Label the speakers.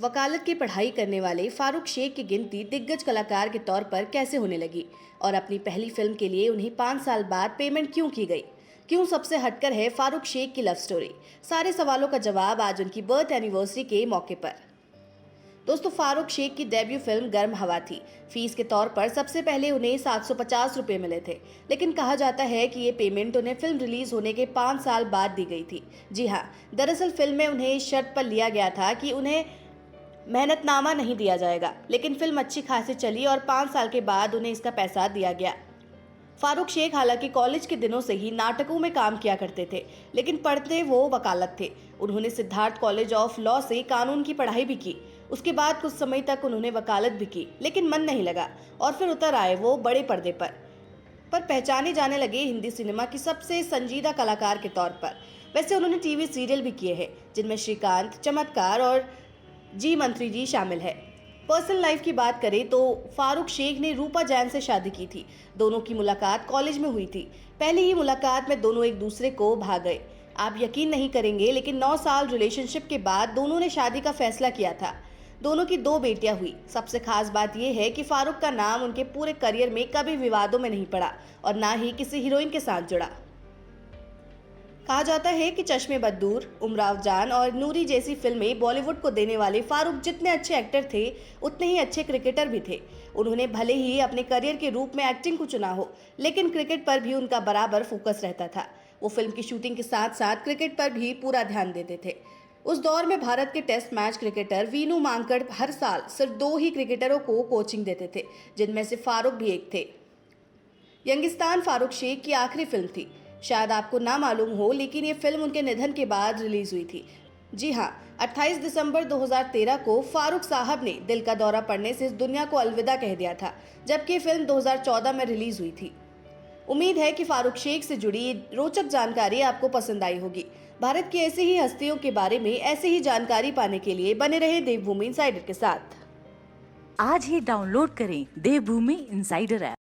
Speaker 1: वकालत की पढ़ाई करने वाले फारूक शेख की गिनती दिग्गज कलाकार के तौर पर कैसे होने लगी और अपनी पहली फिल्म के लिए उन्हें 5 साल बाद पेमेंट क्यों की गई? क्यों सबसे हटकर है फारूक शेख की लव स्टोरी? सारे सवालों का जवाब आज उनकी बर्थ एनिवर्सरी के मौके पर। दोस्तों, फारूक शेख की डेब्यू फिल्म गर्म हवा थी। फीस के तौर पर सबसे पहले उन्हें 750 रुपए मिले थे, लेकिन कहा जाता है कि ये पेमेंट उन्हें फिल्म रिलीज होने के 5 साल बाद दी गई थी। जी हाँ, दरअसल फिल्म में उन्हें शर्त पर लिया गया था कि उन्हें मेहनतनामा नहीं दिया जाएगा, लेकिन फिल्म अच्छी खासी चली और 5 साल के बाद उन्हें इसका पैसा दिया गया। फारूक शेख हालांकि कॉलेज के दिनों से ही नाटकों में काम किया करते थे, लेकिन पढ़ते वो वकालत थे। उन्होंने सिद्धार्थ कॉलेज ऑफ लॉ से कानून की पढ़ाई भी की। उसके बाद कुछ समय तक उन्होंने वकालत भी की, लेकिन मन नहीं लगा और फिर उतर आए वो बड़े पर्दे पर पहचाने जाने लगे हिंदी सिनेमा की सबसे संजीदा कलाकार के तौर पर। वैसे उन्होंने टीवी सीरियल भी किए हैं, जिनमें श्रीकांत, चमत्कार और जी मंत्री जी शामिल है। पर्सनल लाइफ की बात करें तो फारूक शेख ने रूपा जैन से शादी की थी। दोनों की मुलाकात कॉलेज में हुई थी। पहली ही मुलाकात में दोनों एक दूसरे को भा गए। आप यकीन नहीं करेंगे, लेकिन 9 साल रिलेशनशिप के बाद दोनों ने शादी का फैसला किया था। दोनों की 2 बेटियां हुई। सबसे खास बात यह है कि फारूक का नाम उनके पूरे करियर में कभी विवादों में नहीं पड़ा और ना ही किसी हीरोइन के साथ जुड़ा। कहा जाता है कि चश्मे बद्दूर, उमराव जान और नूरी जैसी फिल्में बॉलीवुड को देने वाले फारूक जितने अच्छे एक्टर थे, उतने ही अच्छे क्रिकेटर भी थे। उन्होंने भले ही अपने करियर के रूप में एक्टिंग को चुना हो, लेकिन क्रिकेट पर भी उनका बराबर फोकस रहता था। वो फिल्म की शूटिंग के साथ साथ क्रिकेट पर भी पूरा ध्यान देते थे। उस दौर में भारत के test match cricketer Vinoo Mankad हर साल सिर्फ 2 ही क्रिकेटरों को कोचिंग देते थे, जिनमें से फारूक भी एक थे। यंगिस्तान फारूक शेख की आखिरी फिल्म थी। शायद आपको ना मालूम हो, लेकिन ये फिल्म उनके निधन के बाद रिलीज हुई थी। जी हाँ, 28 दिसंबर 2013 को फारूक साहब ने दिल का दौरा पड़ने से इस दुनिया को अलविदा कह दिया था, जबकि फिल्म 2014 में रिलीज हुई थी। उम्मीद है कि फारूक शेख से जुड़ी रोचक जानकारी आपको पसंद आई होगी। भारत की ऐसी ही हस्तियों के बारे में ऐसी ही जानकारी पाने के लिए बने रहे देवभूमि इनसाइडर के साथ।
Speaker 2: आज ही डाउनलोड करें देवभूमि इनसाइडर ऐप।